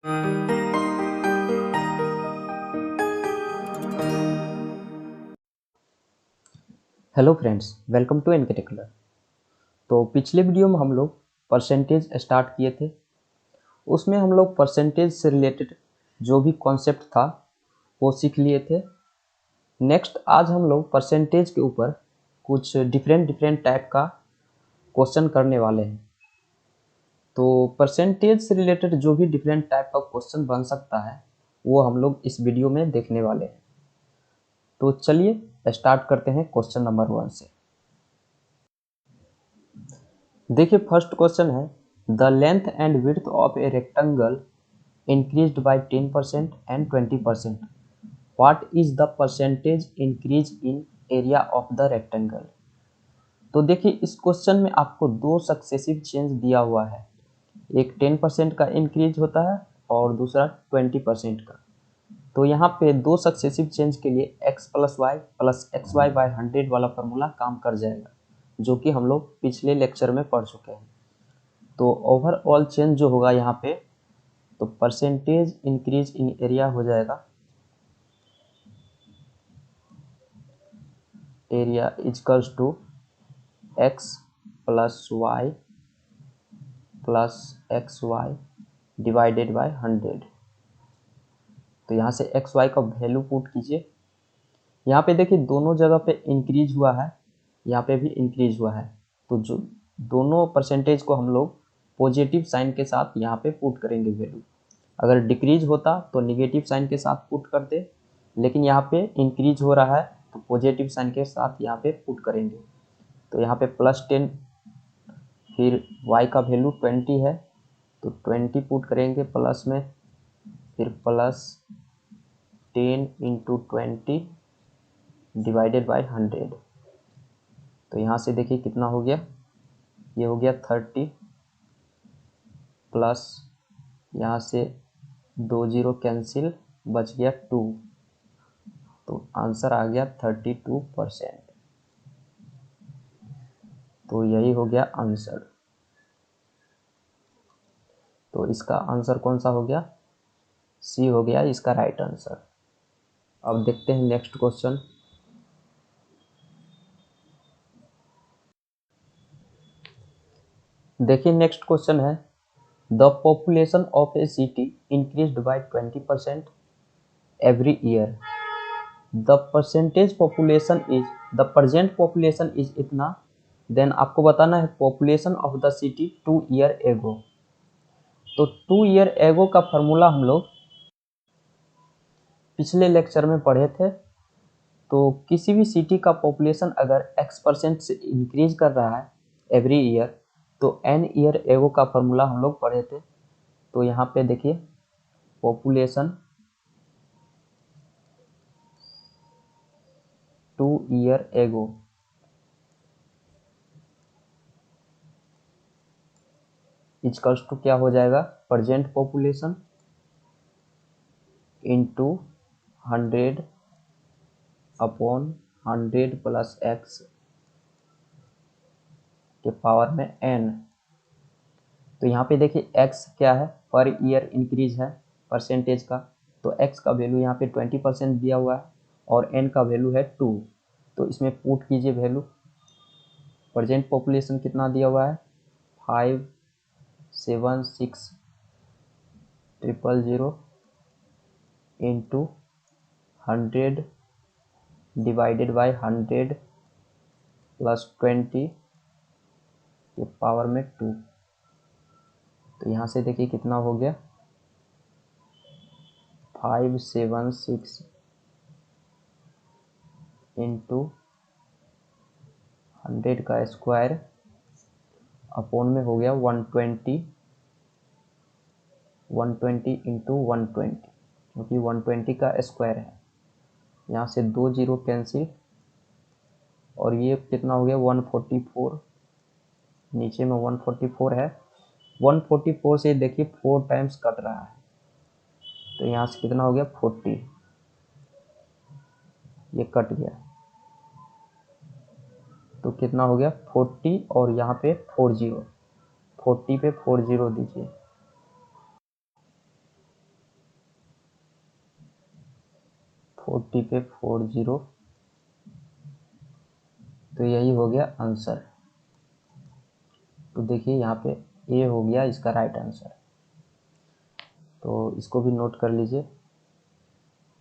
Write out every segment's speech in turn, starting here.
Hello friends, welcome to NK technical. तो पिछले video में हम लोग परसेंटेज स्टार्ट किए थे। उसमें हम लोग परसेंटेज से रिलेटेड जो भी कॉन्सेप्ट था वो सीख लिए थे। नेक्स्ट आज हम लोग परसेंटेज के ऊपर कुछ डिफरेंट टाइप का क्वेश्चन करने वाले हैं। तो परसेंटेज से रिलेटेड जो भी डिफरेंट टाइप का क्वेश्चन बन सकता है वो हम लोग इस वीडियो में देखने वाले हैं। तो चलिए स्टार्ट करते हैं क्वेश्चन नंबर 1 से। देखिए फर्स्ट क्वेश्चन है, the length and width of a rectangle increased by 10% and 20%. What is the percentage increase in area of the rectangle? तो देखिए इस क्वेश्चन में आपको दो सक्सेसिव चेंज दिया हुआ है। एक 10% का इंक्रीज होता है और दूसरा 20% का। तो यहाँ पे दो सक्सेसिव चेंज के लिए x plus Y plus X Y by 100 वाला फॉर्मूला काम कर जाएगा, जो कि हम लोग पिछले लेक्चर में पढ़ चुके हैं। तो ओवरऑल चेंज जो होगा यहाँ पे, तो परसेंटेज इंक्रीज इन एरिया हो जाएगा, area equals to X plus Y plus X Y divided by 100। तो यहाँ से एक्स वाई का वैल्यू पुट कीजिए। यहाँ पे देखिए दोनों जगह पे इंक्रीज हुआ है, यहाँ पे भी इंक्रीज हुआ है। तो जो दोनों परसेंटेज को हम लोग पॉजिटिव साइन के साथ यहाँ पे पुट करेंगे वैल्यू। अगर डिक्रीज होता तो निगेटिव साइन के साथ पुट करते, लेकिन यहाँ पे इंक्रीज हो रहा है तो पॉजिटिव साइन के साथ यहाँ पे पुट करेंगे। तो यहाँ पे +10, फिर y का वैल्यू 20 है तो 20 पुट करेंगे प्लस में, फिर +10 इंटू 20 डिवाइडेड बाय 100। तो यहाँ से देखिए कितना हो गया, ये हो गया 30 प्लस यहाँ से 2 जीरो कैंसिल, बच गया 2। तो आंसर आ गया 32%। तो यही हो गया आंसर। तो इसका आंसर कौन सा हो गया, सी हो गया इसका राइट आंसर। अब देखते हैं नेक्स्ट क्वेश्चन। देखिए नेक्स्ट क्वेश्चन है, the population of A city increased by 20% every year. The percentage population is, the present population is इतना, देन आपको बताना है population of the city 2 year एगो। तो 2 ईयर एगो का फॉर्मूला हम लोग पिछले लेक्चर में पढ़े थे। तो किसी भी सिटी का पॉपुलेशन अगर x% से इंक्रीज कर रहा है एवरी ईयर, तो n ईयर एगो का फॉर्मूला हम लोग पढ़े थे। तो यहाँ पे देखिए population 2 year ago equals to क्या हो जाएगा, present population into 100 upon 100 plus X के पावर में n। तो यहाँ पे देखिए x क्या है, पर ईयर इंक्रीज है परसेंटेज का। तो x का वैल्यू यहाँ पे 20% दिया हुआ है और n का वैल्यू है 2। तो इसमें पुट कीजिए वैल्यू। प्रेजेंट पॉपुलेशन कितना दिया हुआ है, 576,000 इंटू 100 डिवाइडेड बाई 100 प्लस 20 के पावर में 2। तो यहाँ से देखिए कितना हो गया, 576 इंटू 100 का स्क्वायर अपॉन में हो गया 120 इंटू 120, क्योंकि 120 का स्क्वायर है। यहाँ से 2 जीरो कैंसिल और ये कितना हो गया 144, नीचे में 144 है। 144 से देखिए 4 टाइम्स कट रहा है, तो यहाँ से कितना हो गया 40, ये कट गया। तो कितना हो गया 40 और यहाँ पे 40, 40 पे 40 दीजिए। 40 पे 40, तो यही हो गया आंसर। तो देखिए यहाँ पे ए हो गया इसका राइट आंसर, तो इसको भी नोट कर लीजिए।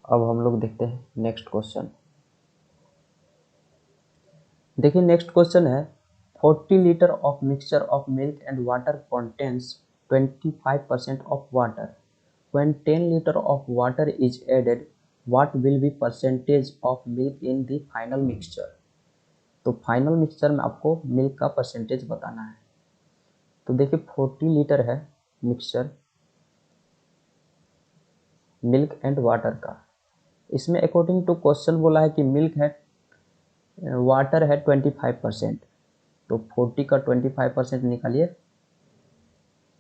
अब हम लोग देखते हैं नेक्स्ट क्वेश्चन। देखिए नेक्स्ट क्वेश्चन है 40 litre of mixture of milk and water contains 25% of water. When 10 liter of water is added, what will be percentage of milk in the final mixture? तो फाइनल मिक्सचर में आपको milk का percentage बताना है। तो देखिए 40 litre है mixture milk and water का। इसमें अकॉर्डिंग टू क्वेश्चन बोला है कि मिल्क है, वाटर है 25%, तो 40 का 25% निकालिए,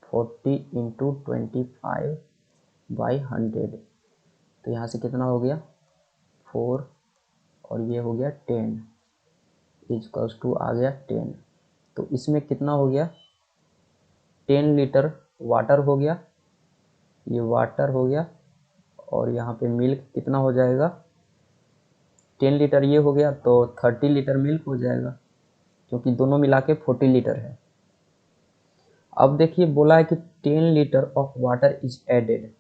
40 इंटू 25/100, तो यहाँ से कितना हो गया 4 और ये हो गया 10 इजकल्स टू आ गया 10। तो इसमें कितना हो गया 10 लीटर वाटर हो गया, ये वाटर हो गया, और यहाँ पे मिल्क कितना हो जाएगा 10 लीटर ये हो गया, तो 30 लीटर मिल्क हो जाएगा, क्योंकि दोनों मिला के 40 लीटर है। अब देखिए बोला है कि 10 litre of water is added.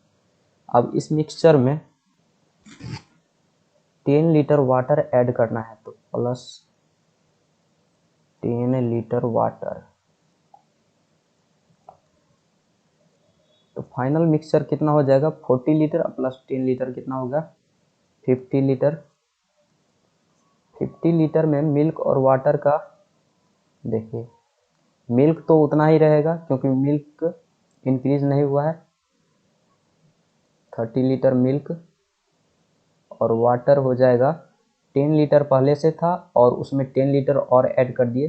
अब इस मिक्सचर में 10 लीटर वाटर ऐड करना है, तो प्लस 10 लीटर वाटर, तो फाइनल मिक्सचर कितना हो जाएगा 40 लीटर प्लस 10 लीटर कितना होगा 50 लीटर। 50 लीटर में मिल्क और वाटर का, देखिए मिल्क तो उतना ही रहेगा क्योंकि मिल्क इंक्रीज नहीं हुआ है, 30 लीटर मिल्क, और वाटर हो जाएगा 10 लीटर पहले से था और उसमें 10 लीटर और ऐड कर दिए,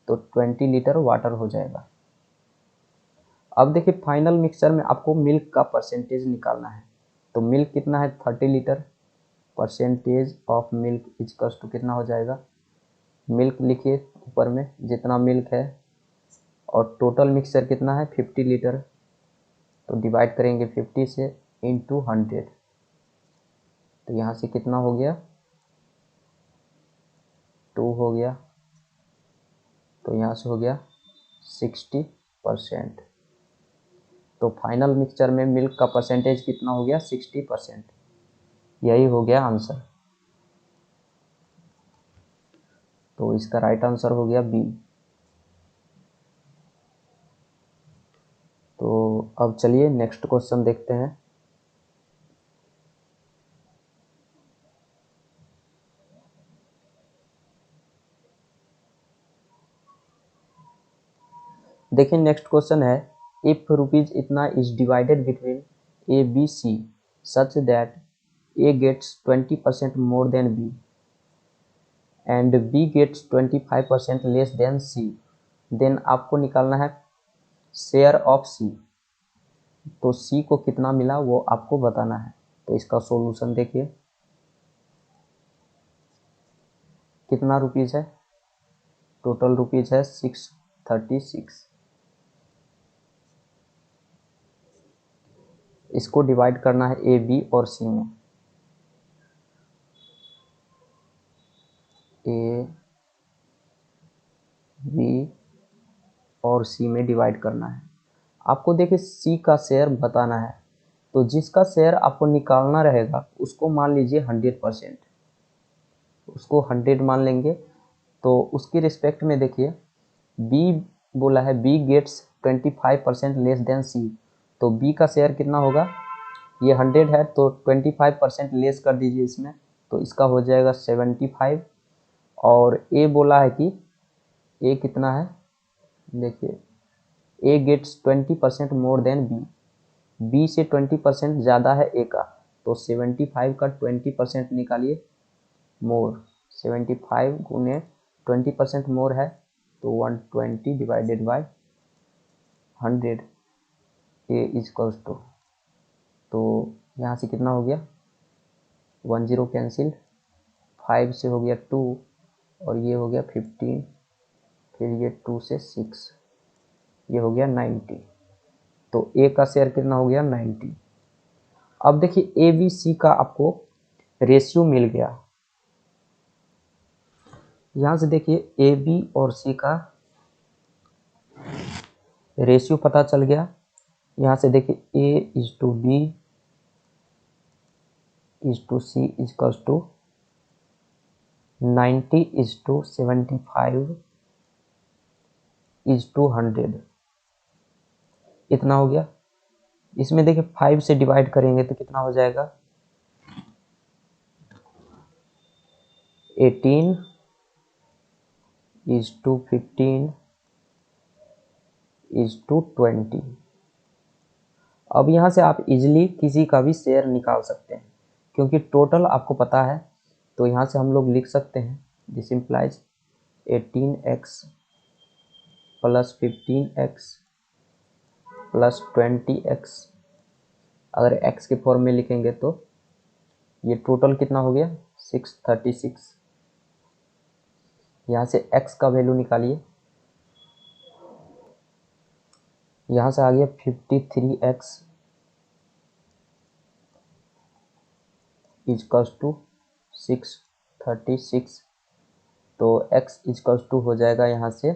तो 20 लीटर वाटर हो जाएगा। अब देखिए फाइनल मिक्सचर में आपको मिल्क का परसेंटेज निकालना है। तो मिल्क कितना है 30 litre, percentage of milk equals to कितना हो जाएगा, मिल्क लिखिए ऊपर में जितना मिल्क है, और टोटल मिक्सचर कितना है 50 लीटर, तो डिवाइड करेंगे 50 से इंटू 100, तो यहाँ से कितना हो गया 2 हो गया, तो यहाँ से हो गया 60%। तो फाइनल मिक्सचर में मिल्क का परसेंटेज कितना हो गया 60%, यही हो गया आंसर। तो इसका राइट आंसर हो गया बी। तो अब चलिए नेक्स्ट क्वेश्चन देखते हैं। देखिए नेक्स्ट क्वेश्चन है इफ रुपीज इतना is divided between A B C such that A gets 20% more than B and B gets 25% less than C, then आपको निकालना है शेयर ऑफ सी। तो सी को कितना मिला वो आपको बताना है। तो इसका सॉल्यूशन देखिए कितना रुपीज है, टोटल रुपीज है 636। इसको डिवाइड करना है ए बी और सी में, ए बी और सी में डिवाइड करना है। आपको देखिए सी का शेयर बताना है, तो जिसका शेयर आपको निकालना रहेगा उसको मान लीजिए 100%, उसको 100 मान लेंगे। तो उसकी रिस्पेक्ट में देखिए बी बोला है बी गेट्स 25% लेस देन सी, तो बी का शेयर कितना होगा, ये 100 है तो 25% लेस कर दीजिए इसमें, तो इसका हो जाएगा 75। और ए बोला है कि ए कितना है, देखिए A gets 20% more than B, B से 20% ज़्यादा है ए का, तो 75 का 20% निकालिए, मोर 75 गुने 20% मोर है तो 120 divided by 100 A equals to, तो यहाँ से कितना हो गया 10 कैंसिल, 5 से हो गया 2 और ये हो गया 15, फिर ये 2 से 6, ये हो गया 90, तो ए का शेयर कितना हो गया 90। अब देखिए ए बी सी का आपको रेशियो मिल गया। यहाँ से देखिए ए बी और सी का रेशियो पता चल गया। यहाँ से देखिए A is to B is to C equals to 90 is to 75 is to 100, इतना हो गया। इसमें देखिए 5 से डिवाइड करेंगे तो कितना हो जाएगा, 18 इज टू 15 इज टू 20। अब यहाँ से आप इजीली किसी का भी शेयर निकाल सकते हैं, क्योंकि टोटल आपको पता है। तो यहाँ से हम लोग लिख सकते हैं this implies 18x plus 15x plus 20x। अगर x के फॉर्म में लिखेंगे तो ये टोटल कितना हो गया, 636। यहाँ से x का वैल्यू निकालिए, यहाँ से आ गया 53x इजकल्स टू 636। तो x इजकल्स टू हो जाएगा, यहाँ से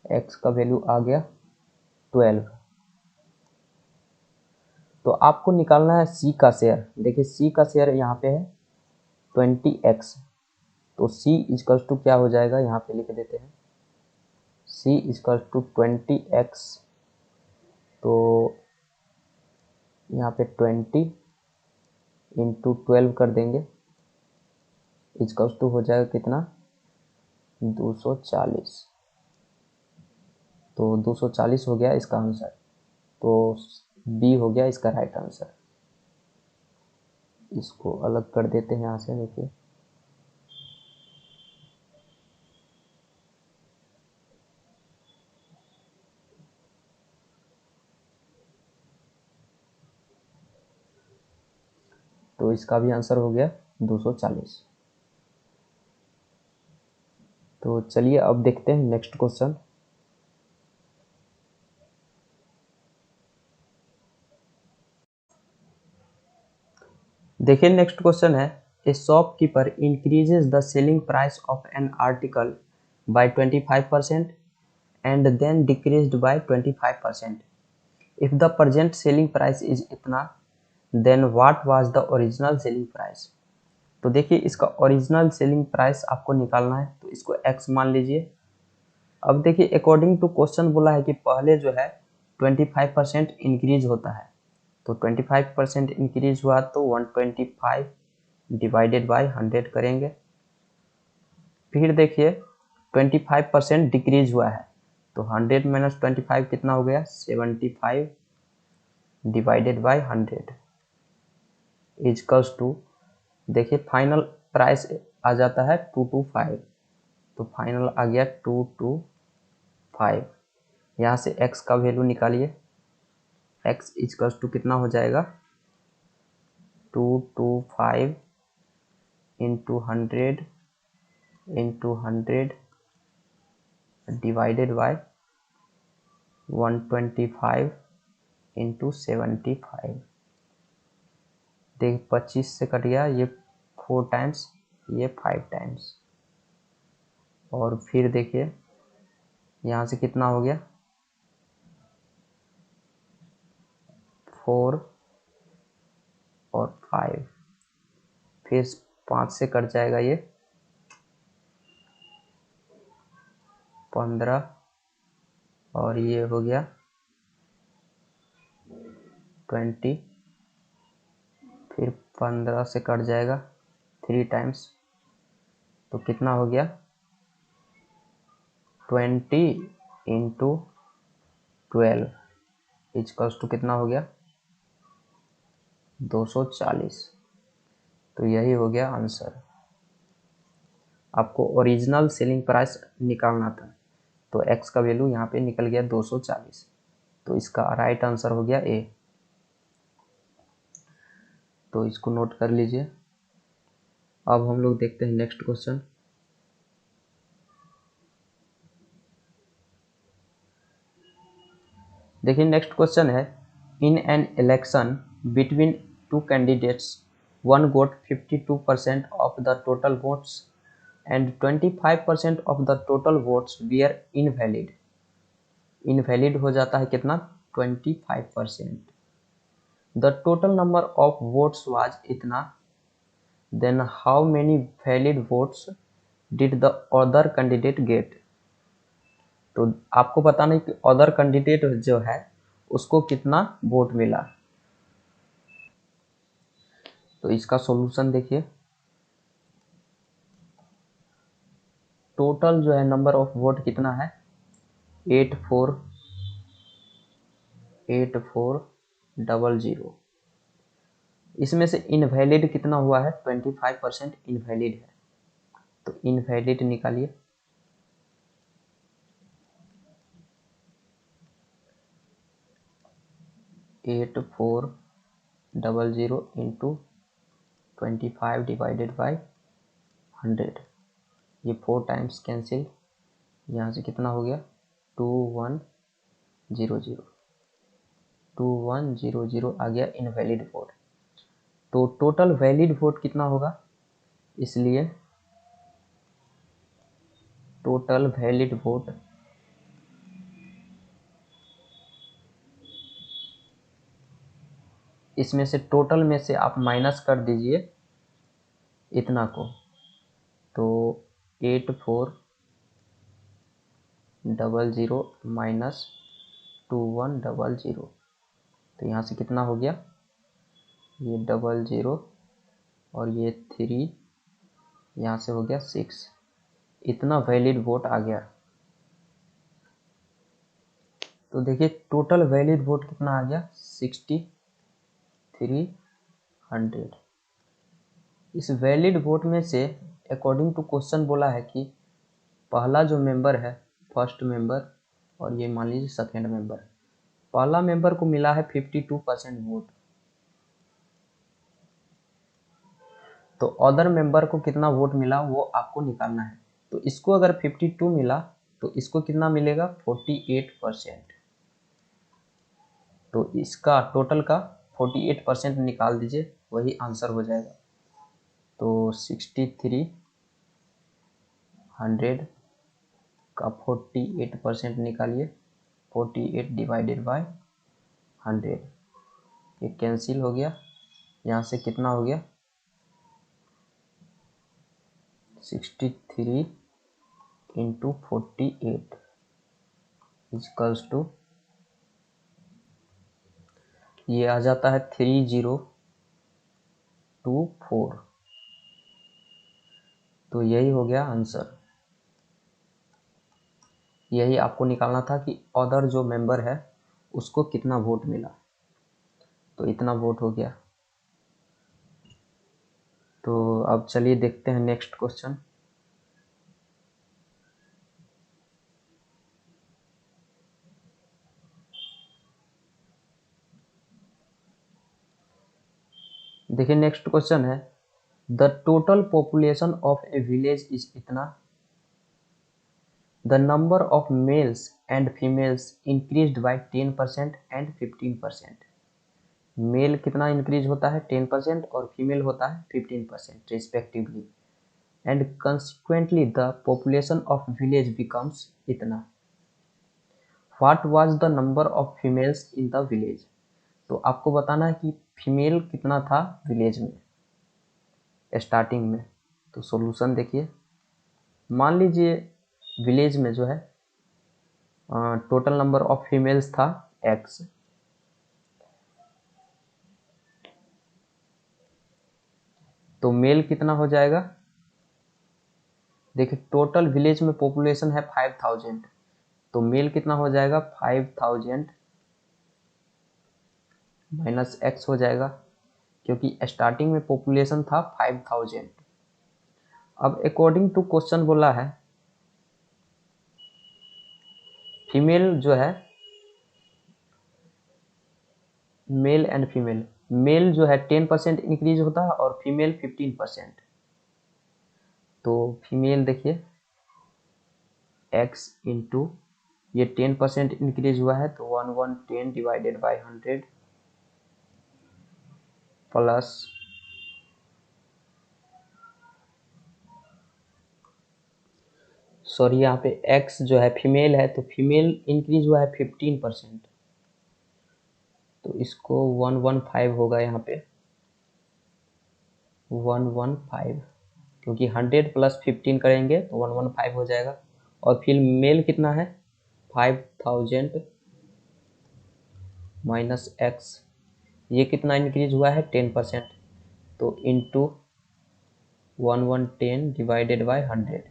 x का वैल्यू आ गया 12। तो आपको निकालना है c का शेयर। देखिए c का शेयर यहाँ पे है 20x, तो c इजकल्स टू क्या हो जाएगा, यहाँ पे लिख देते हैं c इजकल्स टू 20x। तो यहाँ पे 20 इंटू 12 कर देंगे, इजकल्स टू हो जाएगा कितना, 240। तो 240 हो गया इसका आंसर। तो बी हो गया इसका राइट आंसर। इसको अलग कर देते हैं यहाँ से। देखिए तो इसका भी आंसर हो गया 240। तो चलिए अब देखते हैं नेक्स्ट क्वेश्चन। देखिए नेक्स्ट क्वेश्चन है, ए shopkeeper increases the selling price of an article by 25% and then decreased by 25%. If the present selling price is इतना, then what was the original selling price? तो देखिए इसका ओरिजिनल सेलिंग प्राइस आपको निकालना है, तो इसको x मान लीजिए। अब देखिए अकॉर्डिंग टू क्वेश्चन बोला है कि पहले जो है 25% इंक्रीज होता है, तो 25% इंक्रीज हुआ तो 125 डिवाइडेड बाय 100 करेंगे। फिर देखिए 25% डिक्रीज हुआ है, तो 100 माइनस 25 कितना हो गया, 75 डिवाइडेड बाय 100 इजकल्स टू, देखिए फाइनल प्राइस आ जाता है 225, तो फाइनल आ गया 225। यहाँ से x का वैल्यू निकालिए, x इजकल्स टू कितना हो जाएगा, 225 into 100 into 100 divided by 125 into 75। देख 25 से कट गया, ये 4 टाइम्स, ये 5 टाइम्स। और फिर देखिए यहाँ से कितना हो गया, 4 और 5, फिर 5 से कट जाएगा, ये 15 और ये हो गया 20, फिर 15 से कट जाएगा 3 टाइम्स, तो कितना हो गया 20 इंटू 12 इजकल्स टू कितना हो गया 240। तो यही हो गया आंसर। आपको ओरिजिनल सेलिंग प्राइस निकालना था, तो x का वैल्यू यहाँ पे निकल गया 240, तो इसका राइट आंसर हो गया ए। तो इसको नोट कर लीजिए। अब हम लोग देखते हैं नेक्स्ट क्वेश्चन। देखिए नेक्स्ट क्वेश्चन है, in an election between two candidates one got 52% of the total votes and 25% of the total votes were invalid. Invalid हो जाता है कितना 25%. The total number of votes was इतना. Then how many valid votes did the other candidate get? तो आपको बताना है कि अदर कैंडिडेट जो है उसको कितना वोट मिला. तो इसका सॉल्यूशन देखिए. टोटल जो है नंबर ऑफ वोट कितना है 8400. इसमें से इनवैलिड कितना हुआ है 25% इनवैलिड है. तो इनवैलिड निकालिए. 8400 इंटू 25 डिवाइडेड बाई 100. ये 4 टाइम्स कैंसिल. यहाँ से कितना हो गया 2100. 2100 आ गया इनवैलिड वोट. तो टोटल वैलिड वोट कितना होगा, इसलिए टोटल वैलिड वोट इसमें से टोटल में से आप माइनस कर दीजिए इतना को. तो 8400 माइनस 2100. तो यहाँ से कितना हो गया ये 00 और ये 3 यहाँ से हो गया 6. इतना वैलिड वोट आ गया. तो देखिए टोटल वैलिड वोट कितना आ गया 6300. इस वैलिड वोट में से अकॉर्डिंग टू क्वेश्चन बोला है कि पहला जो मेंबर है फर्स्ट मेंबर और ये मान लीजिए सेकेंड मेंबर. पहला मेंबर को मिला है 52% वोट. तो अदर मेंबर को कितना वोट मिला वो आपको निकालना है. तो इसको अगर 52 मिला तो इसको कितना मिलेगा 48%. तो इसका टोटल का 48% निकाल दीजिए वही आंसर हो जाएगा. तो 6300 का 48% निकालिए. 48 डिवाइडेड बाय 100. ये कैंसिल हो गया. यहाँ से कितना हो गया 63 इंटू 48 इक्वल्स टू ये आ जाता है 3024. तो यही हो गया आंसर. यही आपको निकालना था कि अदर जो मेंबर है उसको कितना वोट मिला. तो इतना वोट हो गया. तो अब चलिए देखते हैं नेक्स्ट क्वेश्चन. देखिए नेक्स्ट क्वेश्चन है the total population of a village is इतना. The number of males and females increased by 10% and 15%. Male कितना इंक्रीज होता है 10% और फीमेल होता है 15% respectively. And consequently the population of village becomes इतना. What was the number of females in the village. तो आपको बताना है कि फीमेल कितना था विलेज में स्टार्टिंग में. तो सॉल्यूशन देखिए. मान लीजिए विलेज में जो है टोटल नंबर ऑफ फीमेल्स था x. तो मेल कितना हो जाएगा. देखिए टोटल विलेज में पॉपुलेशन है 5000. तो मेल कितना हो जाएगा 5000 माइनस x हो जाएगा क्योंकि स्टार्टिंग में पॉपुलेशन था 5000. अब अकॉर्डिंग टू क्वेश्चन बोला है फीमेल जो है मेल एंड फीमेल. मेल जो है 10% इंक्रीज होता है और फीमेल 15%. तो फीमेल देखिए x इंटू ये 10% इंक्रीज हुआ है तो 1110 डिवाइडेड बाई 100 प्लस सॉरी यहाँ पे x जो है फीमेल है, तो फीमेल इंक्रीज हुआ है 15%, तो इसको 115 होगा यहाँ पे 115, क्योंकि 100 प्लस 15 करेंगे तो 115 हो जाएगा। और फिर मेल कितना है 5000 माइनस x, ये कितना इंक्रीज हुआ है 10%, तो इंटू 1110 डिवाइडेड बाय 100।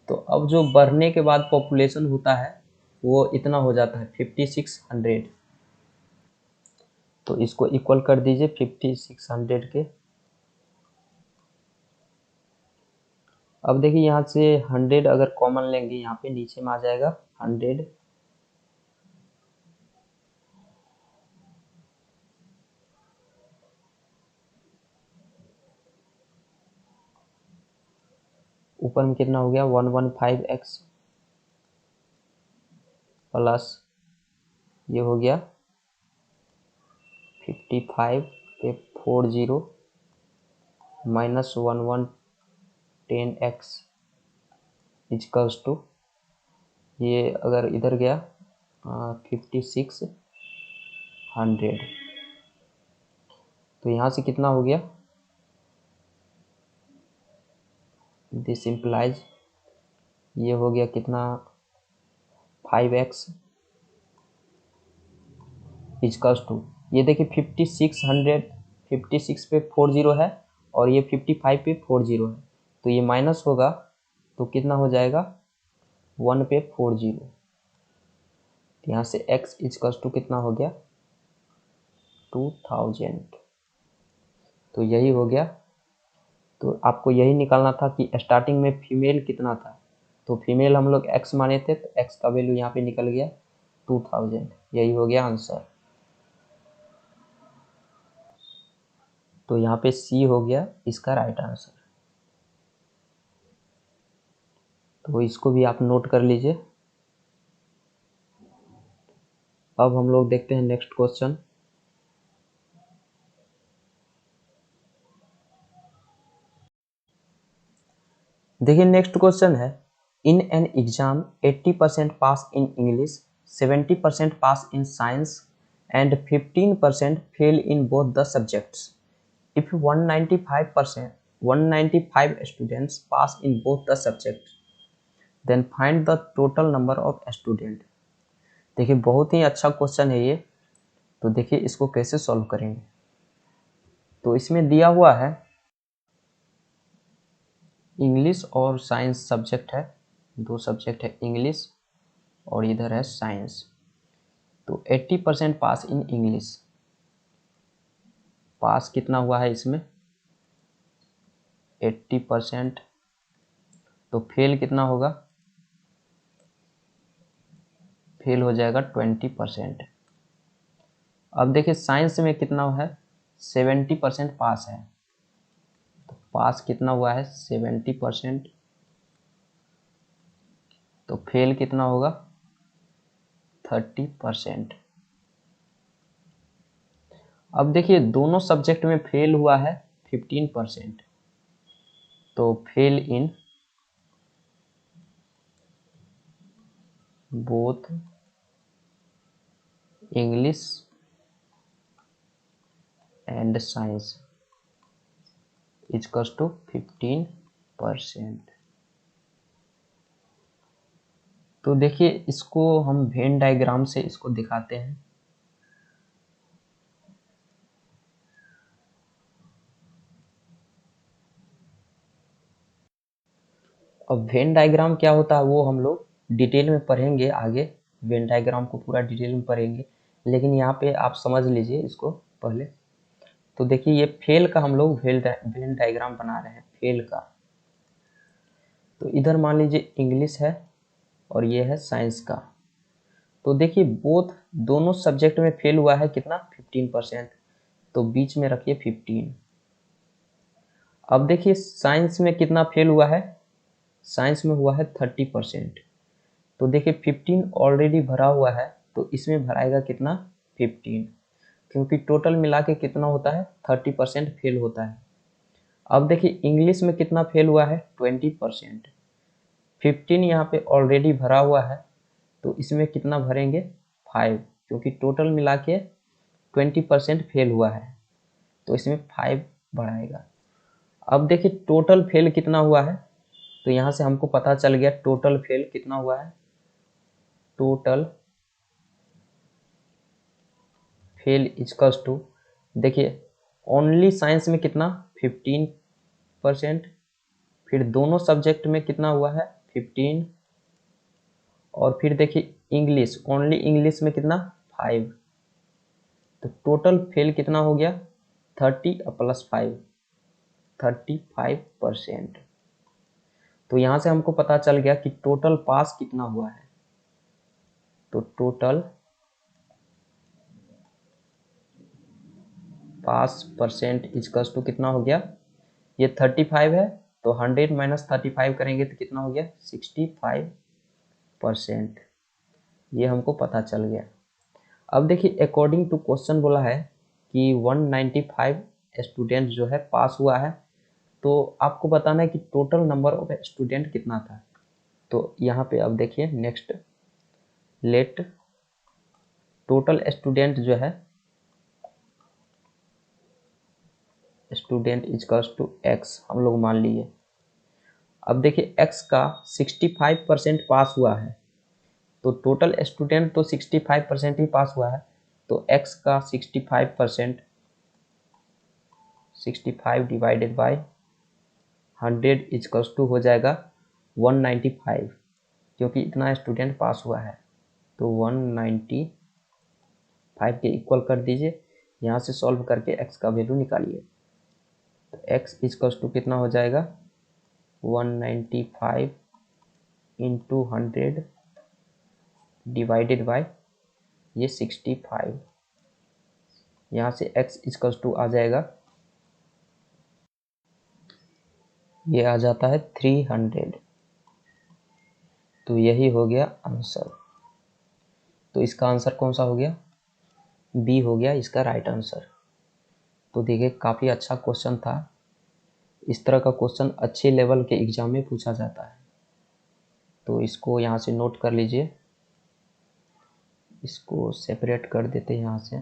तो अब जो बढ़ने के बाद पॉपुलेशन होता है वो इतना हो जाता है 5600, तो इसको इक्वल कर दीजिए 5600 के। अब देखिए यहाँ से 100 अगर कॉमन लेंगे यहाँ पे नीचे में आ जाएगा 100, ऊपर में कितना हो गया 115x प्लस ये हो गया 55 पे 40 माइनस 1110x इजकल्स टू, ये अगर इधर गया 5600, तो यहाँ से कितना हो गया, दिस इम्प्लाइज ये हो गया कितना 5x इजकल्स टू, ये देखिए 56 पे 40 है और ये 55 पे 40 है, तो ये माइनस होगा तो कितना हो जाएगा 1 पे 40, तो यहाँ से x इजकल्स टू कितना हो गया 2000, तो यही हो गया। तो आपको यही निकालना था कि स्टार्टिंग में फीमेल कितना था, तो फीमेल हम लोग x माने थे, तो x का वैल्यू यहाँ पे निकल गया 2000, यही हो गया आंसर। तो यहाँ पे C हो गया इसका राइट आंसर, तो इसको भी आप नोट कर लीजिए। अब हम लोग देखते हैं नेक्स्ट क्वेश्चन। देखिए नेक्स्ट क्वेश्चन है, in an exam 80% pass in English, 70% pass in science and 15% fail in both the subjects. If 195 students pass in both the subjects, then find the total number of students। देखिए बहुत ही अच्छा question है ये, तो देखिए इसको कैसे सॉल्व करेंगे। तो इसमें दिया हुआ है इंग्लिश और साइंस सब्जेक्ट है, दो सब्जेक्ट है इंग्लिश और इधर है साइंस। तो 80% पास इन इंग्लिश, पास कितना हुआ है इसमें 80%, तो फेल कितना होगा, फेल हो जाएगा 20%। अब देखिए साइंस में कितना है 70% पास है, तो पास कितना हुआ है 70%, तो फेल कितना होगा 30%। अब देखिए दोनों सब्जेक्ट में फेल हुआ है 15%, तो fail in both English and science equals to 15%। तो देखिए इसको हम वेन डायग्राम से इसको दिखाते हैं। अब वेन डायग्राम क्या होता है वो हम लोग डिटेल में पढ़ेंगे आगे, वेन डायग्राम को पूरा डिटेल में पढ़ेंगे, लेकिन यहाँ पे आप समझ लीजिए इसको पहले। तो देखिए ये फेल का हम लोग वेन डायग्राम बना रहे हैं, फेल का। तो इधर मान लीजिए इंग्लिश है और ये है साइंस का। तो देखिए दोनों सब्जेक्ट में फेल हुआ है कितना 15%, तो बीच में रखिए 15। अब देखिए साइंस में कितना फेल हुआ है, साइंस में हुआ है 30%, तो देखिए 15 ऑलरेडी भरा हुआ है, तो इसमें भराएगा कितना 15, क्योंकि टोटल मिला के कितना होता है 30% फेल होता है। अब देखिए इंग्लिश में कितना फेल हुआ है 20%, 15 यहाँ पे ऑलरेडी भरा हुआ है, तो इसमें कितना भरेंगे 5, क्योंकि टोटल मिला के 20% फेल हुआ है, तो इसमें 5 बढ़ाएगा। अब देखिए टोटल फेल कितना हुआ है, तो यहाँ से हमको पता चल गया टोटल फेल कितना हुआ है। टोटल फेल इजकल्स टू, देखिए ओनली साइंस में कितना 15%, फिर दोनों सब्जेक्ट में कितना हुआ है 15, और फिर देखिए इंग्लिश, ओनली इंग्लिश में कितना 5, तो टोटल फेल कितना हो गया 30 + 5, 35%। तो यहाँ से हमको पता चल गया कि टोटल पास कितना हुआ है। तो total pass percent equals to कितना हो गया, ये 35 है, तो 100 - 35 करेंगे तो कितना हो गया 65%। ये हमको पता चल गया। अब देखिए अकॉर्डिंग टू क्वेश्चन बोला है कि 195 स्टूडेंट जो है पास हुआ है, तो आपको बताना है कि टोटल नंबर ऑफ स्टूडेंट कितना था। तो यहाँ पे अब देखिए नेक्स्ट, लेट टोटल स्टूडेंट जो है, स्टूडेंट इजकल्स टू x हम लोग मान लिए। अब देखिए x का 65% पास हुआ है, तो टोटल स्टूडेंट तो 65% ही पास हुआ है, तो x का 65%, 65 डिवाइडेड बाय 100 इजकल्स टू हो जाएगा 195, क्योंकि इतना स्टूडेंट पास हुआ है, तो 195 के इक्वल कर दीजिए। यहाँ से सॉल्व करके x का वैल्यू निकालिए, तो x इजकल्स टू कितना हो जाएगा 195 इंटू 100 डिवाइडेड बाय ये 65, यहाँ से x इजकल्स टू आ जाएगा, ये आ जाता है 300। तो यही हो गया आंसर। तो इसका आंसर कौन सा हो गया, बी हो गया इसका राइट आंसर। तो देखिए काफ़ी अच्छा क्वेश्चन था। इस तरह का क्वेश्चन अच्छे लेवल के एग्जाम में पूछा जाता है, तो इसको यहाँ से नोट कर लीजिए। इसको सेपरेट कर देते हैं यहाँ से।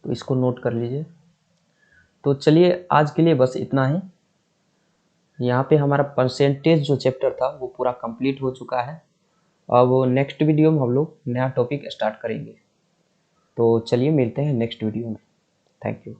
तो इसको नोट कर लीजिए। तो चलिए आज के लिए बस इतना ही। यहाँ पे हमारा परसेंटेज जो चैप्टर था वो पूरा कंप्लीट हो चुका है। अब नेक्स्ट वीडियो में हम लोग नया टॉपिक स्टार्ट करेंगे। तो चलिए मिलते हैं नेक्स्ट वीडियो में। Thank you.